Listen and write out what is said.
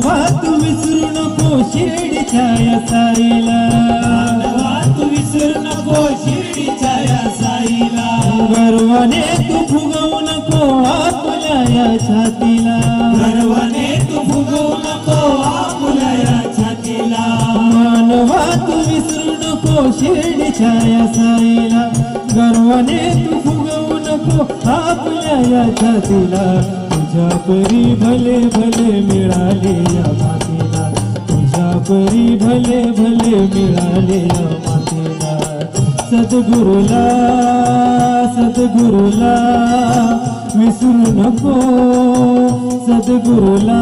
तू विसरू नको शिर्डीच्या या साईला, तू विसरू नको शिर्डीच्या या साईला, गर्वाने तू फुगवू नको आपल्या या छातीला, गर्वाने तू फुगवू नको आपल्या या छातीला, मानवा तू विसरू नको शिर्डीच्या या साईला, गर्वाने तू फुगवू नको आपल्या या छातीला, तुझ्या परी भले भले मिळाले या मातीला, तुझ्या परी भले भले मिळाले या मातीला, सद्गुरुला सद्गुरुला विसरू नको, सद्गुरुला